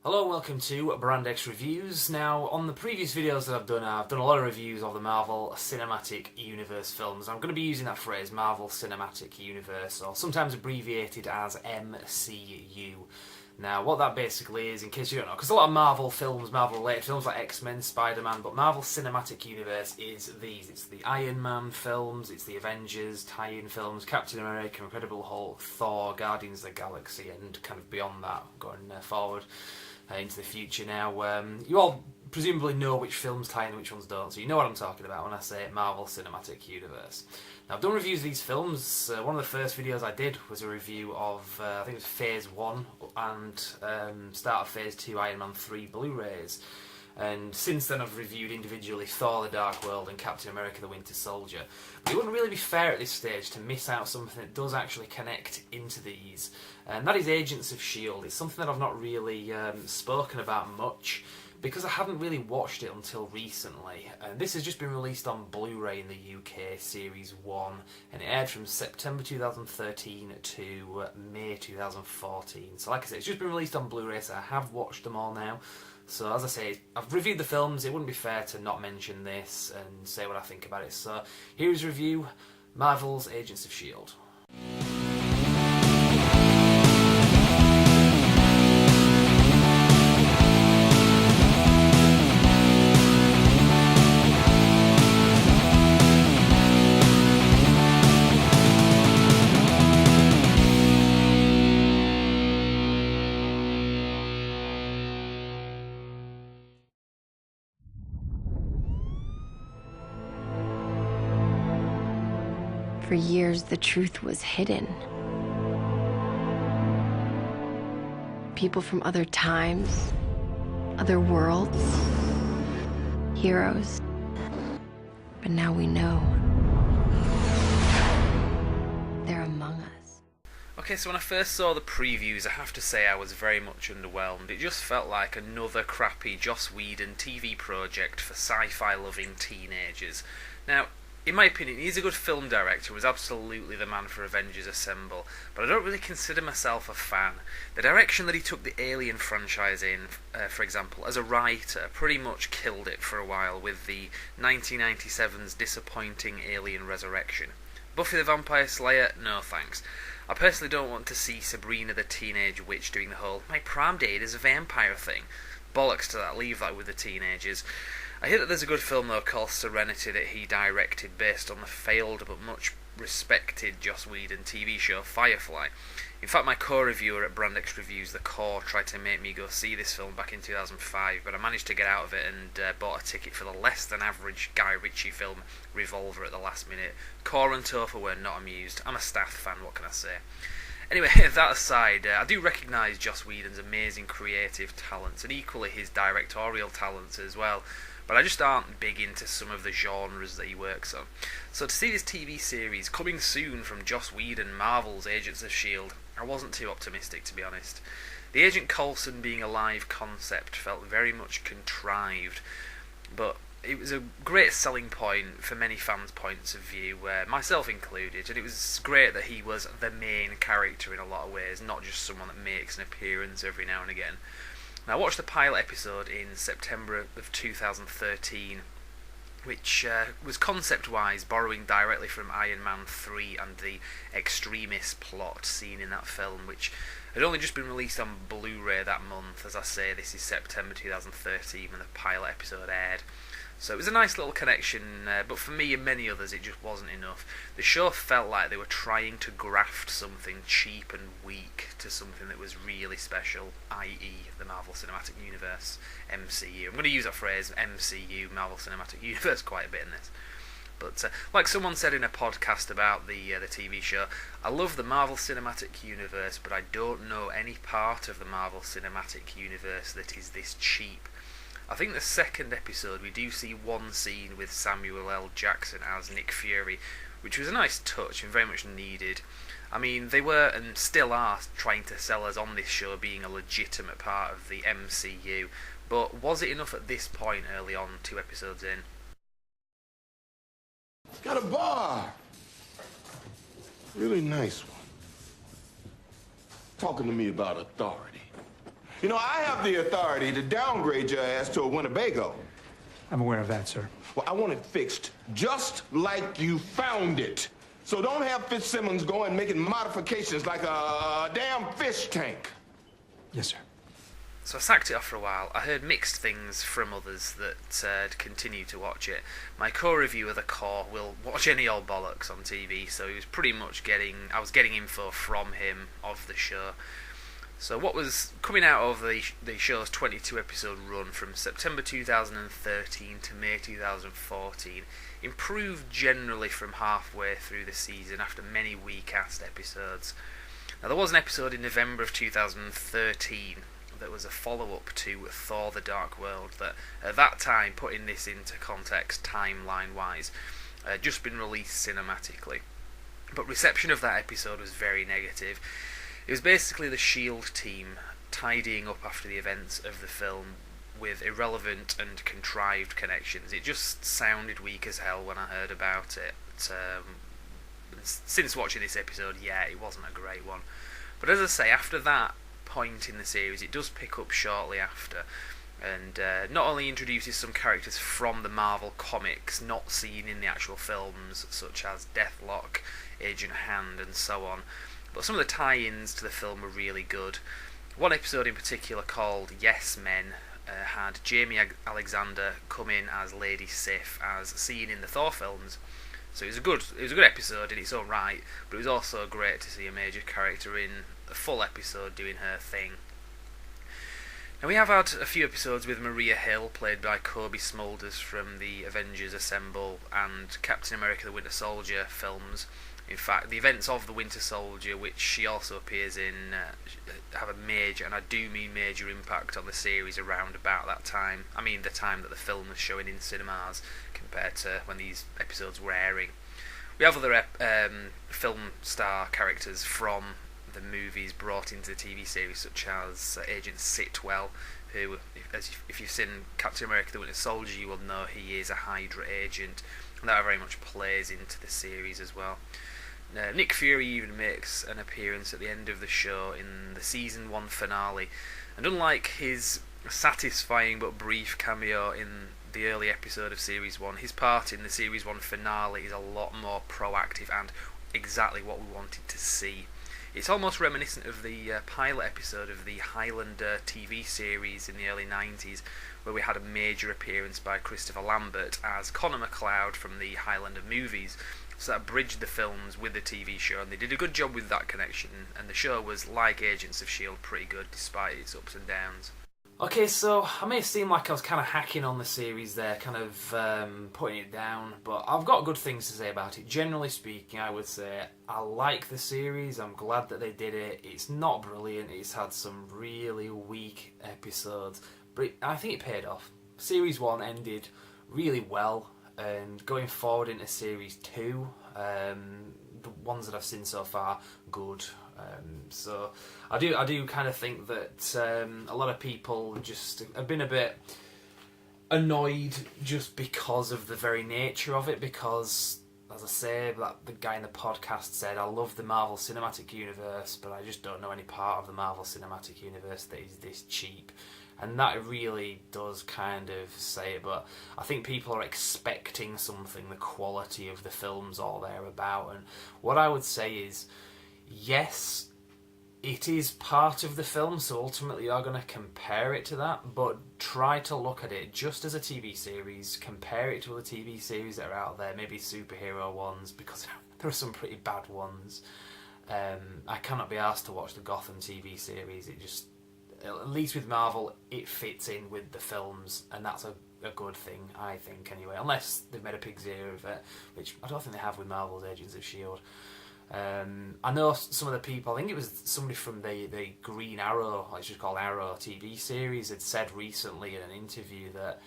Hello and welcome to Brand X Reviews. Now, on the previous videos that I've done a lot of reviews of the Marvel Cinematic Universe films. I'm going to be using that phrase, Marvel Cinematic Universe, or sometimes abbreviated as MCU. Now, what that basically is, in case you don't know, because a lot of Marvel films, Marvel-related films like X-Men, Spider-Man, but Marvel Cinematic Universe is these. It's the Iron Man films, it's the Avengers, tie-in films, Captain America, Incredible Hulk, Thor, Guardians of the Galaxy, and kind of beyond that, going forward into the future. Now, you all presumably know which films tie in and which ones don't, so you know what I'm talking about when I say Marvel Cinematic Universe. Now, I've done reviews of these films. One of the first videos I did was a review of, I think it was Phase 1 and start of Phase 2 Iron Man 3 Blu-rays. And since then I've reviewed individually Thor the Dark World and Captain America the Winter Soldier. But it wouldn't really be fair at this stage to miss out something that does actually connect into these. And that is Agents of S.H.I.E.L.D. It's something that I've not really spoken about much, because I haven't really watched it until recently. And this has just been released on Blu-ray in the UK, Series 1, and it aired from September 2013 to May 2014. So like I said, it's just been released on Blu-ray, so I have watched them all now. So as I say, I've reviewed the films, it wouldn't be fair to not mention this and say what I think about it. So here's a review, Marvel's Agents of S.H.I.E.L.D. For years, the truth was hidden. People from other times, other worlds, heroes. But now we know. They're among us. Okay, so when I first saw the previews, I have to say I was very much underwhelmed. It just felt like another crappy Joss Whedon TV project for sci-fi loving teenagers. Now, in my opinion, he's a good film director, was absolutely the man for Avengers Assemble, but I don't really consider myself a fan. The direction that he took the Alien franchise in, for example, as a writer, pretty much killed it for a while with the 1997's disappointing Alien Resurrection. Buffy the Vampire Slayer? No thanks. I personally don't want to see Sabrina the Teenage Witch doing the whole "my prom date is a vampire" thing. Bollocks to that, leave that with the teenagers. I hear that there's a good film though called Serenity that he directed based on the failed but much respected Joss Whedon TV show Firefly. In fact, my co-reviewer at Brand X Reviews, The Core, tried to make me go see this film back in 2005, but I managed to get out of it and bought a ticket for the less than average Guy Ritchie film Revolver at the last minute. Core and Topher were not amused. I'm a Staff fan, what can I say? Anyway, that aside, I do recognise Joss Whedon's amazing creative talents and equally his directorial talents as well, but I just aren't big into some of the genres that he works on. So to see this TV series coming soon from Joss Whedon, Marvel's Agents of S.H.I.E.L.D., I wasn't too optimistic, to be honest. The Agent Coulson being a live concept felt very much contrived, but it was a great selling point for many fans' points of view, myself included, and it was great that he was the main character in a lot of ways, not just someone that makes an appearance every now and again. Now, I watched the pilot episode in September of 2013, which was concept-wise borrowing directly from Iron Man 3 and the extremist plot seen in that film, which had only just been released on Blu-ray that month. As I say, this is September 2013 when the pilot episode aired. So it was a nice little connection, but for me and many others it just wasn't enough. The show felt like they were trying to graft something cheap and weak to something that was really special, i.e. the Marvel Cinematic Universe, MCU. I'm going to use that phrase, MCU, Marvel Cinematic Universe, quite a bit in this. But like someone said in a podcast about the TV show, I love the Marvel Cinematic Universe, but I don't know any part of the Marvel Cinematic Universe that is this cheap. I think the second episode we do see one scene with Samuel L. Jackson as Nick Fury, which was a nice touch and very much needed. I mean, they were and still are trying to sell us on this show being a legitimate part of the MCU, but was it enough at this point early on, 2 episodes in? It's got a bar. Really nice one. Talking to me about authority. You know, I have the authority to downgrade your ass to a Winnebago. I'm aware of that, sir. Well, I want it fixed just like you found it. So don't have Fitzsimmons going making modifications like a damn fish tank. Yes, sir. So I sacked it off for a while. I heard mixed things from others that continued to watch it. My co-reviewer, The Core, will watch any old bollocks on TV, so he was pretty much I was getting info from him of the show. So what was coming out of the show's 22 episode run from September 2013 to May 2014 improved generally from halfway through the season after many weak-assed episodes. Now there was an episode in November of 2013 that was a follow-up to Thor: The Dark World that at that time, putting this into context timeline-wise, had just been released cinematically. But reception of that episode was very negative. It was basically the S.H.I.E.L.D. team tidying up after the events of the film with irrelevant and contrived connections. It just sounded weak as hell when I heard about it. Since watching this episode, yeah, it wasn't a great one. But as I say, after that point in the series, it does pick up shortly after, and not only introduces some characters from the Marvel comics not seen in the actual films, such as Deathlock, Agent Hand, and so on, but some of the tie-ins to the film were really good. One episode in particular, called Yes Men, had Jamie Alexander come in as Lady Sif, as seen in the Thor films. So it was a good episode in its own right, but it was also great to see a major character in a full episode doing her thing. Now we have had a few episodes with Maria Hill, played by Kobe Smulders from the Avengers Assemble and Captain America: The Winter Soldier films. In fact, the events of The Winter Soldier, which she also appears in, have a major, and I do mean major, impact on the series around about that time. I mean the time that the film was showing in cinemas compared to when these episodes were airing. We have other film star characters from the movies brought into the TV series, such as Agent S.H.I.E.L.D, who, if you've seen Captain America: The Winter Soldier, you will know he is a Hydra agent, and that very much plays into the series as well. Nick Fury even makes an appearance at the end of the show in the Season 1 finale, and unlike his satisfying but brief cameo in the early episode of Series 1, his part in the Series 1 finale is a lot more proactive and exactly what we wanted to see. It's almost reminiscent of the pilot episode of the Highlander TV series in the early 90s, where we had a major appearance by Christopher Lambert as Connor MacLeod from the Highlander movies. So that bridged the films with the TV show, and they did a good job with that connection, and the show was, like Agents of S.H.I.E.L.D, pretty good despite its ups and downs. Okay, so I may seem like I was kind of hacking on the series there, kind of putting it down, but I've got good things to say about it. Generally speaking, I would say I like the series. I'm glad that they did it. It's not brilliant. It's had some really weak episodes, but I think it paid off. Series 1 ended really well, and going forward into Series 2, the ones that I've seen so far, good. So I do kind of think that a lot of people just have been a bit annoyed just because of the very nature of it, because, as I say, like the guy in the podcast said, I love the Marvel Cinematic Universe, but I just don't know any part of the Marvel Cinematic Universe that is this cheap. And that really does kind of say it, but I think people are expecting something, the quality of the films all they're about, and what I would say is, yes, it is part of the film, so ultimately you're going to compare it to that, but try to look at it just as a TV series, compare it to other TV series that are out there, maybe superhero ones, because there are some pretty bad ones. I cannot be asked to watch the Gotham TV series. It just, at least with Marvel, it fits in with the films, and that's a good thing, I think, anyway. Unless they've made a pig's ear of it, which I don't think they have with Marvel's Agents of S.H.I.E.L.D. I know some of the people, I think it was somebody from the Green Arrow, it's just called Arrow TV series, had said recently in an interview that,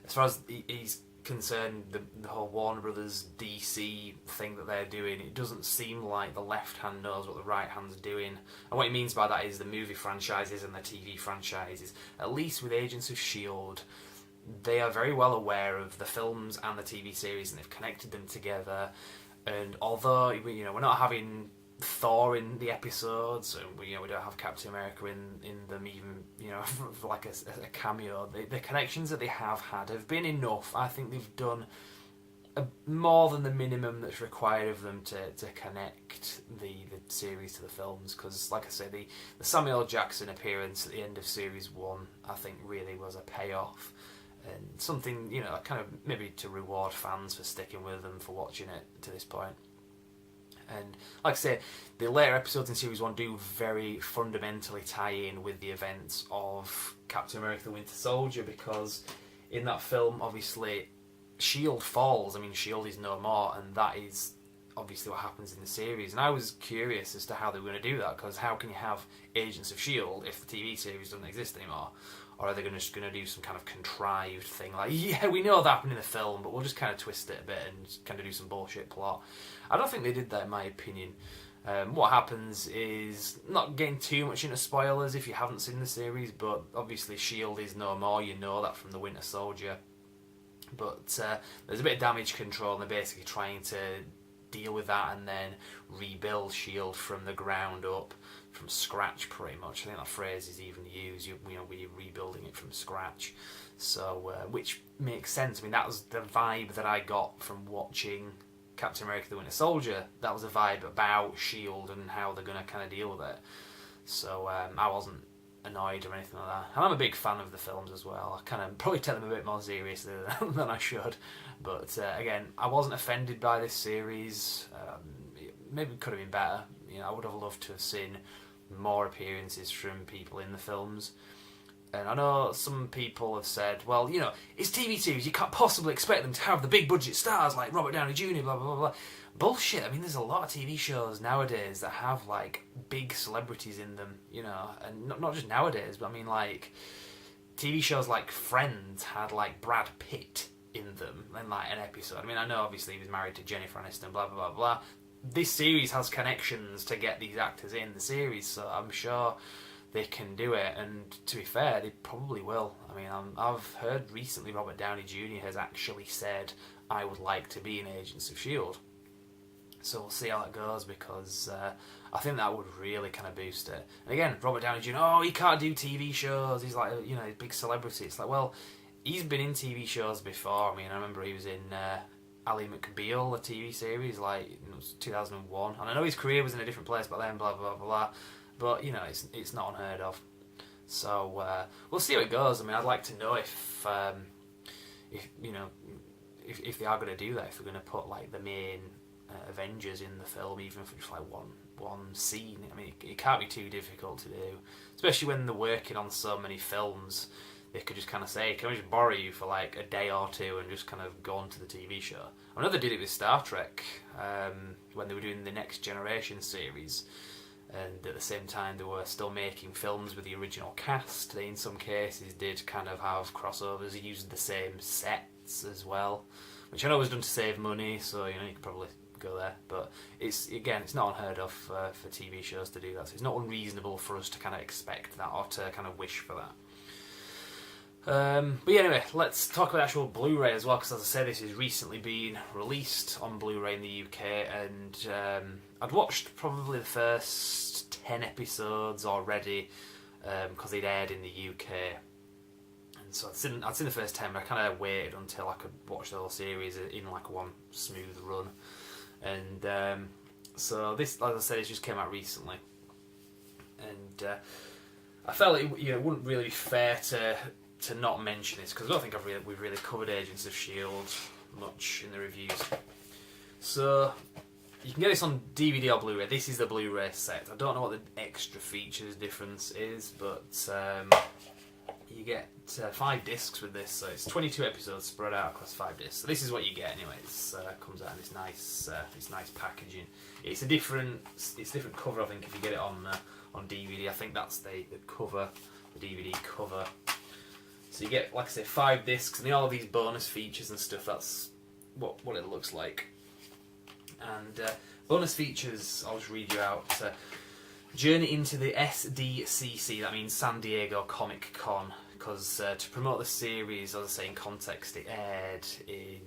as far as he's concerned, the whole Warner Brothers DC thing that they're doing, it doesn't seem like the left hand knows what the right hand's doing. And what he means by that is the movie franchises and the TV franchises. At least with Agents of S.H.I.E.L.D, they are very well aware of the films and the TV series, and they've connected them together. And although, you know, we're not having Thor in the episodes, and we don't have Captain America in them even, for like a cameo. The connections that they have had have been enough. I think they've done more than the minimum that's required of them to connect the series to the films, because like I say, the Samuel L. Jackson appearance at the end of series 1 I think really was a payoff, and something kind of maybe to reward fans for sticking with them, for watching it to this point. And like I say, the later episodes in series 1 do very fundamentally tie in with the events of Captain America the Winter Soldier, because in that film obviously S.H.I.E.L.D. falls. I mean, S.H.I.E.L.D. is no more, and that is obviously what happens in the series. And I was curious as to how they were going to do that, because how can you have Agents of S.H.I.E.L.D. if the TV series doesn't exist anymore? Or are they just going to do some kind of contrived thing like, yeah, we know that happened in the film, but we'll just kind of twist it a bit and kind of do some bullshit plot? I don't think they did that, in my opinion. What happens is, not getting too much into spoilers if you haven't seen the series, but obviously S.H.I.E.L.D. is no more, you know that from the Winter Soldier. But there's a bit of damage control, and they're basically trying to deal with that and then rebuild S.H.I.E.L.D. from the ground up, from scratch pretty much. I think that phrase is even used, we're rebuilding it from scratch. So, which makes sense. I mean, that was the vibe that I got from watching Captain America the Winter Soldier. That was a vibe about S.H.I.E.L.D. and how they're going to kind of deal with it. So I wasn't annoyed or anything like that. And I'm a big fan of the films as well. I kind of probably take them a bit more seriously than I should. But again, I wasn't offended by this series. Maybe it could have been better. I would have loved to have seen more appearances from people in the films. And I know some people have said, well, it's TV series, you can't possibly expect them to have the big budget stars like Robert Downey Jr., blah, blah, blah, blah. Bullshit. I mean, there's a lot of TV shows nowadays that have, like, big celebrities in them, and not just nowadays, but I mean, like, TV shows like Friends had, like, Brad Pitt in them in, like, an episode. I mean, I know, obviously, he was married to Jennifer Aniston, blah, blah, blah, blah. This series has connections to get these actors in the series, so I'm sure they can do it, and to be fair, they probably will. I mean, I've heard recently Robert Downey Jr. has actually said, I would like to be in Agents of S.H.I.E.L.D. So we'll see how that goes, because I think that would really kind of boost it. And again, Robert Downey Jr., he can't do TV shows, he's like, he's a big celebrity. It's like, well, he's been in TV shows before. I mean, I remember he was in Ally McBeal, a TV series, like, it was 2001. And I know his career was in a different place back then, blah, blah, blah, blah. But, it's not unheard of. So, we'll see how it goes. I mean, I'd like to know if they are going to do that, if they're going to put, like, the main Avengers in the film, even if it's like one scene. I mean, it can't be too difficult to do, especially when they're working on so many films. They could just kind of say, can we just borrow you for like a day or two and just kind of go on to the TV show? I know they did it with Star Trek when they were doing the Next Generation series, and at the same time they were still making films with the original cast. They in some cases did kind of have crossovers. They used the same sets as well, which I know was done to save money, so you could probably go there, but it's not unheard of for TV shows to do that, so it's not unreasonable for us to kind of expect that or to kind of wish for that. But yeah, anyway, let's talk about the actual Blu-ray as well, because as I said, this has recently been released on Blu-ray in the UK, and I'd watched probably the first 10 episodes already, because they'd aired in the UK. So I'd seen the first 10, but I kind of waited until I could watch the whole series in like one smooth run. And so this, as I said, it just came out recently, and I felt it wouldn't really be fair to not mention this, because I don't think we've really covered Agents of S.H.I.E.L.D. much in the reviews. So you can get this on DVD or Blu-ray. This is the Blu-ray set. I don't know what the extra features difference is, but you get 5 discs with this, so it's 22 episodes spread out across 5 discs. So this is what you get anyway. It comes out in this nice packaging. It's a different cover, I think, if you get it on DVD. I think that's the cover, the DVD cover. So you get, like I say, 5 discs, and all of these bonus features and stuff. That's what it looks like. And bonus features, I'll just read you out. Journey into the SDCC, that means San Diego Comic Con because to promote the series, as I say in context, it aired in,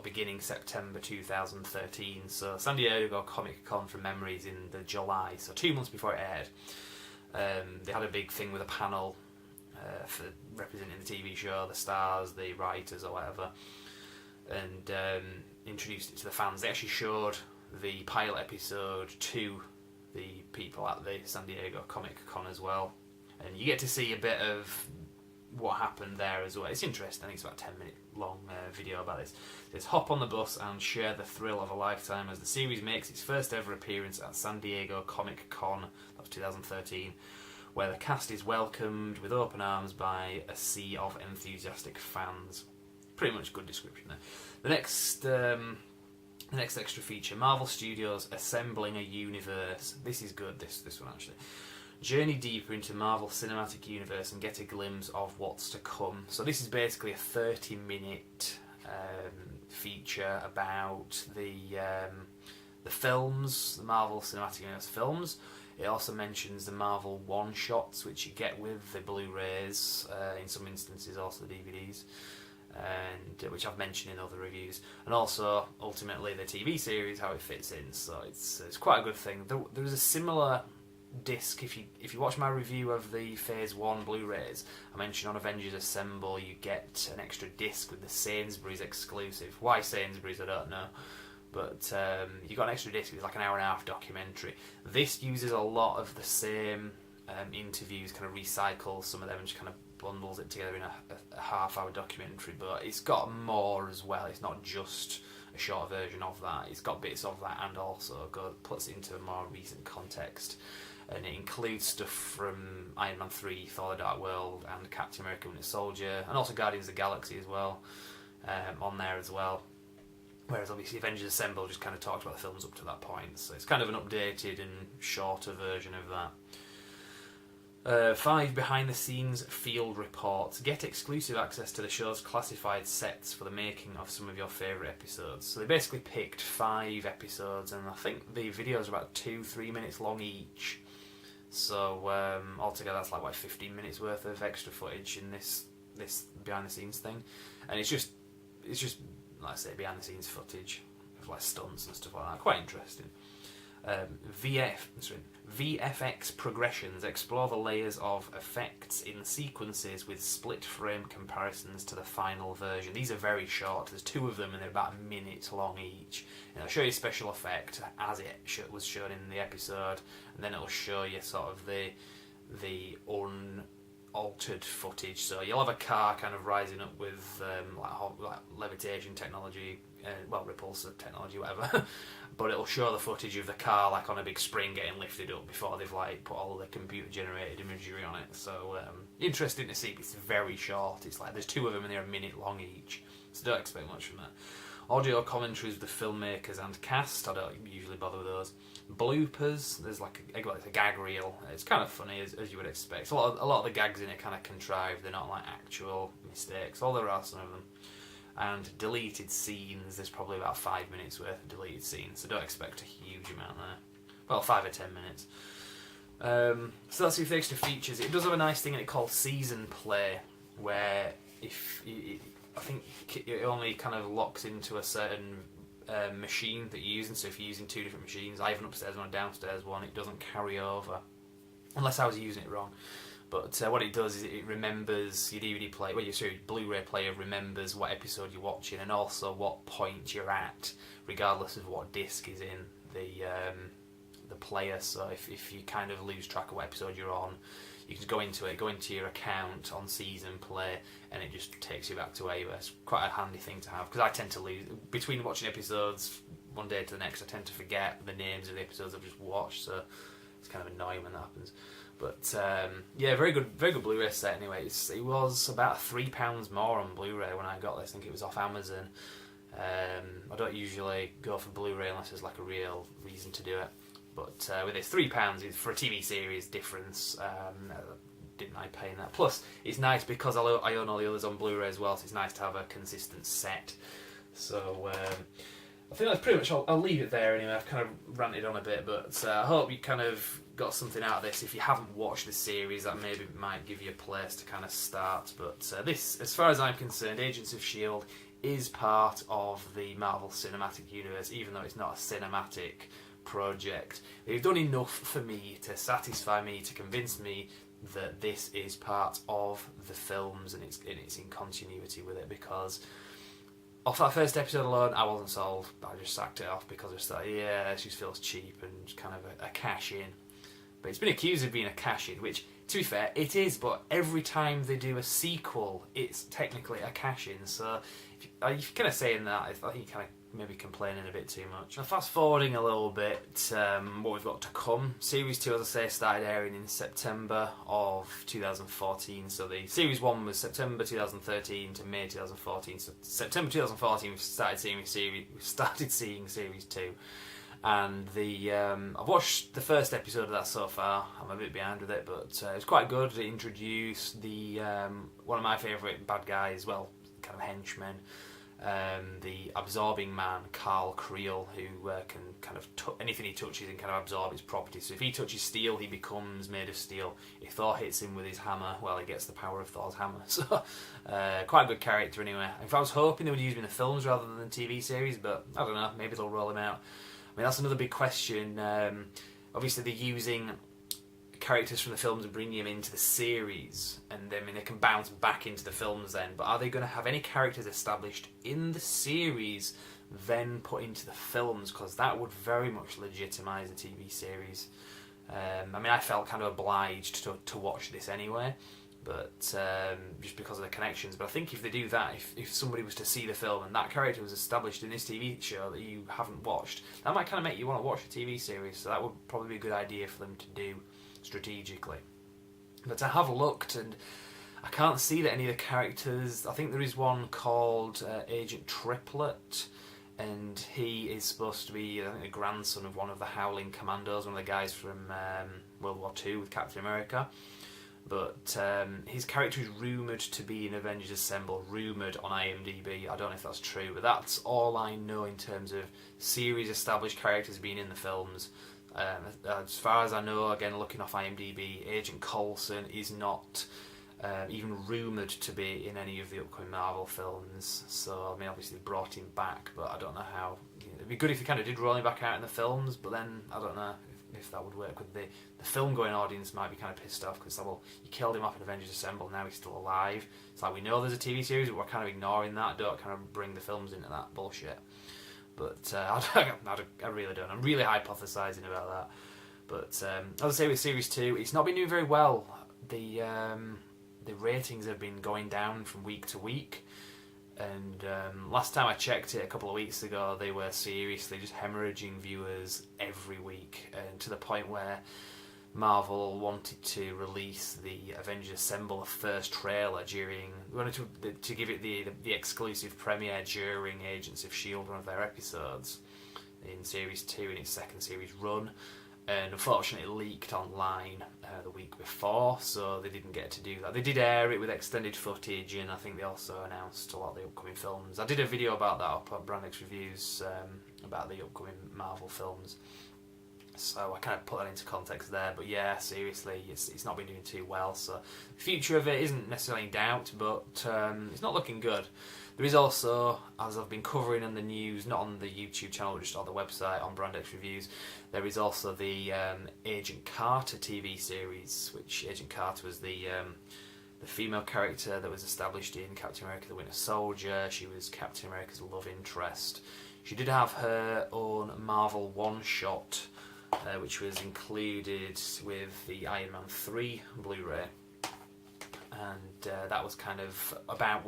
beginning September 2013. So San Diego Comic Con from memory is in the July, so 2 months before it aired. They had a big thing with a panel for representing the TV show, the stars, the writers or whatever, and introduced it to the fans. They actually showed the pilot episode to the people at the San Diego Comic Con as well, and you get to see a bit of what happened there as well. It's interesting. I think it's about a 10-minute long video about this. It says, hop on the bus and share the thrill of a lifetime as the series makes its first ever appearance at San Diego Comic Con, that was 2013, where the cast is welcomed with open arms by a sea of enthusiastic fans. Pretty much good description there. The next extra feature, Marvel Studios assembling a universe. This is good, this one actually. Journey deeper into Marvel Cinematic Universe and get a glimpse of what's to come. So this is basically a 30-minute feature about the films, the Marvel Cinematic Universe films. It also mentions the Marvel one-shots, which you get with the Blu-rays, in some instances also the DVDs, and which I've mentioned in other reviews, and also ultimately the TV series, how it fits in. So it's quite a good thing. There was a similar disc, if you watch my review of the Phase 1 Blu-rays, I mentioned on Avengers Assemble you get an extra disc with the Sainsbury's exclusive. Why Sainsbury's, I don't know, but you got an extra disc with like an hour-and-a-half documentary. This uses a lot of the same interviews, kind of recycles some of them and just kind of bundles it together in a half-hour documentary, but it's got more as well. It's not just a short version of that. It's got bits of that and also puts it into a more recent context. And it includes stuff from Iron Man 3, Thor: The Dark World, and Captain America: Winter Soldier, and also Guardians of the Galaxy as well, on there as well. Whereas obviously Avengers Assemble just kind of talked about the films up to that point, so it's kind of an updated and shorter version of that. 5 behind-the-scenes field reports. Get exclusive access to the show's classified sets for the making of some of your favourite episodes. So they basically picked 5 episodes, and I think the videos are about 2-3 minutes long each. So altogether that's like 15 minutes worth of extra footage in this behind-the-scenes thing, and it's just like I say, behind-the-scenes footage of like stunts and stuff like that. Quite interesting. VFX progressions explore the layers of effects in sequences with split frame comparisons to the final version. These are very short. There's 2 of them and they're about a minute long each. And it'll show you special effect as it was shown in the episode, and then it'll show you sort of the unaltered footage. So you'll have a car kind of rising up with like levitation technology, repulsive technology, whatever. But it'll show the footage of the car like on a big spring getting lifted up before they've like put all the computer generated imagery on it. So interesting to see. It's very short. It's like there's 2 of them and they're a minute long each, so don't expect much from that. Audio commentaries with the filmmakers and cast. I don't usually bother with those. Bloopers. There's like a gag reel. It's kind of funny as you would expect. A lot of the gags in it kind of contrived. They're not like actual mistakes. Although there are some of them. And deleted scenes. There's probably about 5 minutes worth of deleted scenes, so don't expect a huge amount there. Well, 5 or 10 minutes. So that's the extra features. It does have a nice thing in it called season play, where I think it only kind of locks into a certain machine that you're using. So if you're using 2 different machines, I have an upstairs one and a downstairs one, it doesn't carry over, unless I was using it wrong. But what it does is it remembers your DVD player, your Blu-ray player remembers what episode you're watching and also what point you're at, regardless of what disc is in the player. So if you kind of lose track of what episode you're on, you can go into your account on season play, and it just takes you back to where you were. It's quite a handy thing to have, because I tend to lose between watching episodes one day to the next. I tend to forget the names of the episodes I've just watched, so it's kind of annoying when that happens. But very good Blu-ray set anyway. It was about £3 more on Blu-ray when I got this. I think it was off Amazon. I don't usually go for Blu-ray unless there's like a real reason to do it. But with this £3 for a TV series difference, didn't I pay in that? Plus, it's nice because I own all the others on Blu-ray as well, so it's nice to have a consistent set. So I think that's pretty much. I'll leave it there anyway. I've kind of ranted on a bit, but I hope you kind of got something out of this. If you haven't watched the series, that maybe might give you a place to kind of start. But this, as far as I'm concerned, Agents of S.H.I.E.L.D. is part of the Marvel Cinematic Universe, even though it's not a cinematic project. They've done enough for me to satisfy me, to convince me that this is part of the films and it's in continuity with it, because off that first episode alone, I wasn't sold. I just sacked it off because I just thought, yeah, it just feels cheap and just kind of a cash-in. But it's been accused of being a cash-in, which, to be fair, it is, but every time they do a sequel, it's technically a cash-in. So if you're kind of saying that, I think you're kind of maybe complaining a bit too much. Now, fast-forwarding a little bit, what we've got to come. Series 2, as I say, started airing in September of 2014. So the Series 1 was September 2013 to May 2014. So September 2014, we started seeing Series 2. And I've watched the first episode of that so far. I'm a bit behind with it, but it was quite good. It introduced one of my favourite bad guys, well, kind of henchmen, the absorbing man, Carl Creel, who can kind of anything he touches and kind of absorb its properties. So if he touches steel, he becomes made of steel. If Thor hits him with his hammer, well, he gets the power of Thor's hammer. So quite a good character anyway. If I was hoping they would use him in the films rather than the TV series, but I don't know, maybe they'll roll him out. I mean, that's another big question. Obviously, they're using characters from the films and bringing them into the series, and then they can bounce back into the films then. But are they going to have any characters established in the series then put into the films? Because that would very much legitimise the TV series. I mean, I felt kind of obliged to watch this anyway, but just because of the connections. But I think if they do that, if somebody was to see the film and that character was established in this TV show that you haven't watched, that might kind of make you want to watch the TV series. So that would probably be a good idea for them to do strategically. But I have looked and I can't see that any of the characters. I think there is one called Agent Triplet, and he is supposed to be, I think, the grandson of one of the Howling Commandos, one of the guys from World War II with Captain America. But his character is rumoured to be in Avengers Assemble, rumoured on IMDb. I don't know if that's true, but that's all I know in terms of series established characters being in the films. As far as I know, again, looking off IMDb, Agent Coulson is not even rumoured to be in any of the upcoming Marvel films. So, I mean, obviously they brought him back, but I don't know how. It'd be good if they kind of did roll him back out in the films, but then I don't know if that would work with the film-going audience. Might be kind of pissed off because, well, you killed him off in Avengers Assemble, now he's still alive. It's like, we know there's a TV series, but we're kind of ignoring that. Don't kind of bring the films into that bullshit. But I really don't. I'm really hypothesising about that. But as I say, with Series 2, it's not been doing very well. The ratings have been going down from week to week. And last time I checked it a couple of weeks ago, they were seriously just hemorrhaging viewers every week. And to the point where Marvel wanted to release the Avengers Assemble first trailer wanted to give it the exclusive premiere during Agents of S.H.I.E.L.D, one of their episodes in Series 2 in its second series run, and unfortunately it leaked online the week before, so they didn't get to do that. They did air it with extended footage, and I think they also announced a lot of the upcoming films. I did a video about that up on Brand X Reviews about the upcoming Marvel films. So I kind of put that into context there, but yeah, seriously, it's not been doing too well. So the future of it isn't necessarily in doubt, but it's not looking good. There is also, as I've been covering in the news, not on the YouTube channel, but just on the website on Brand X Reviews, there is also the Agent Carter TV series, which Agent Carter was the female character that was established in Captain America: The Winter Soldier. She was Captain America's love interest. She did have her own Marvel one-shot, which was included with the Iron Man 3 Blu-ray, and that was kind of about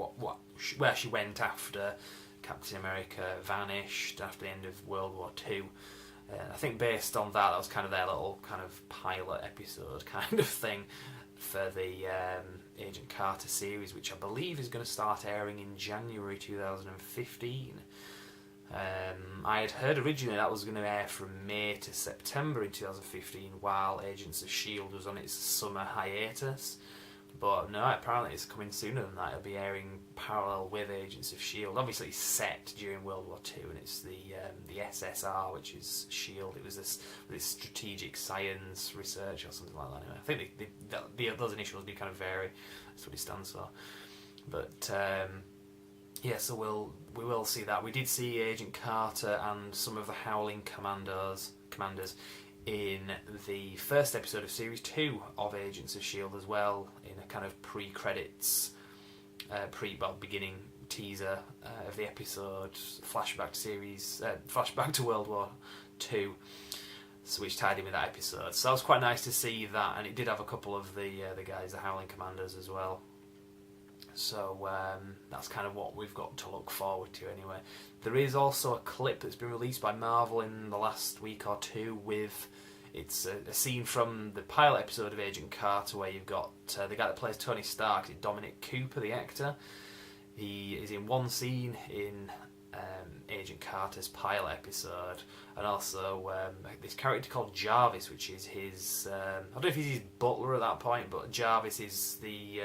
where she went after Captain America vanished after the end of World War II. I think based on that was kind of their little kind of pilot episode kind of thing for the Agent Carter series, which I believe is going to start airing in January 2015. I had heard originally that was going to air from May to September in 2015, while Agents of S.H.I.E.L.D. was on its summer hiatus. but no, apparently it's coming sooner than that. It'll be airing parallel with Agents of S.H.I.E.L.D. Obviously it's set during World War II, and it's the SSR, which is S.H.I.E.L.D. It was this strategic science research or something like that. Anyway, I think those initials do kind of vary. That's what it stands for. But yeah, so we will see that. We did see Agent Carter and some of the Howling commanders in the first episode of Series 2 of Agents of S.H.I.E.L.D. as well, in a kind of pre-credits, beginning teaser of the episode, flashback to World War II, so which tied in with that episode. So that was quite nice to see that, and it did have a couple of the guys, the Howling Commanders as well. So that's kind of what we've got to look forward to anyway. There is also a clip that's been released by Marvel in the last week or two with, it's a scene from the pilot episode of Agent Carter where you've got the guy that plays Tony Stark, Dominic Cooper, the actor. He is in one scene in Agent Carter's pilot episode, and also this character called Jarvis, which is his I don't know if he's his butler at that point, but Jarvis is the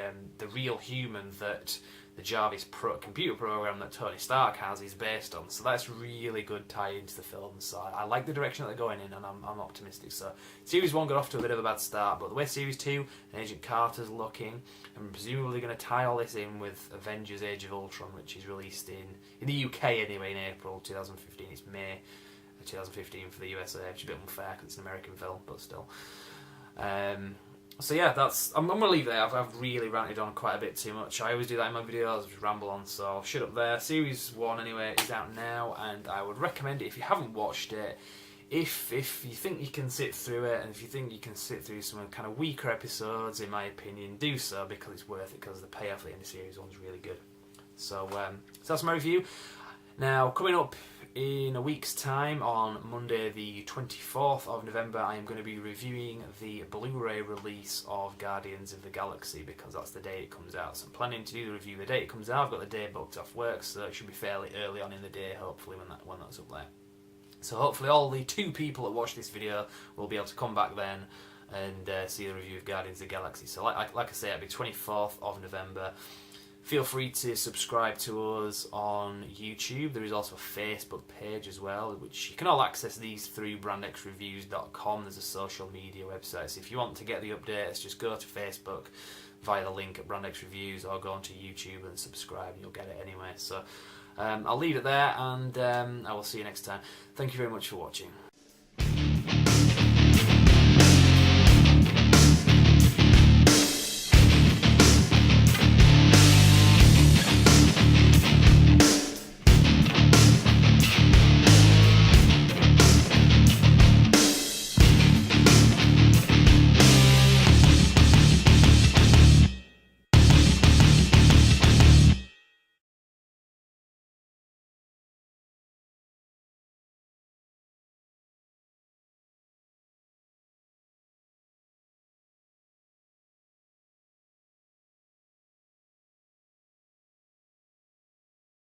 real human that the Jarvis computer program that Tony Stark has is based on. So that's really good tie into the film. So I like the direction that they're going in, and I'm optimistic. So Series 1 got off to a bit of a bad start, but the way Series 2 and Agent Carter's looking, and presumably going to tie all this in with Avengers Age of Ultron, which is released in the UK anyway in April 2015. It's May 2015 for the USA, which is a bit unfair because it's an American film, but still. So yeah, I'm going to leave it there. I've really ranted on quite a bit too much. I always do that in my videos, just ramble on, so I'll shut up there. Series 1 anyway is out now, and I would recommend it if you haven't watched it. If you think you can sit through it, and if you think you can sit through some kind of weaker episodes, in my opinion, do so, because it's worth it, because the payoff at the end of Series 1 is really good. So that's my review. Now, coming up in a week's time, on Monday the 24th of November, I am going to be reviewing the Blu-ray release of Guardians of the Galaxy, because that's the day it comes out. So I'm planning to do the review the day it comes out. I've got the day booked off work, so it should be fairly early on in the day, hopefully, when that's up there. So hopefully all the 2 people that watch this video will be able to come back then and see the review of Guardians of the Galaxy. So like I say, it'll be 24th of November. Feel free to subscribe to us on YouTube. There is also a Facebook page as well, which you can all access these through brandxreviews.com. There's a social media website. So if you want to get the updates, just go to Facebook via the link at Brandx Reviews, or go onto YouTube and subscribe and you'll get it anyway. So I'll leave it there, and I will see you next time. Thank you very much for watching.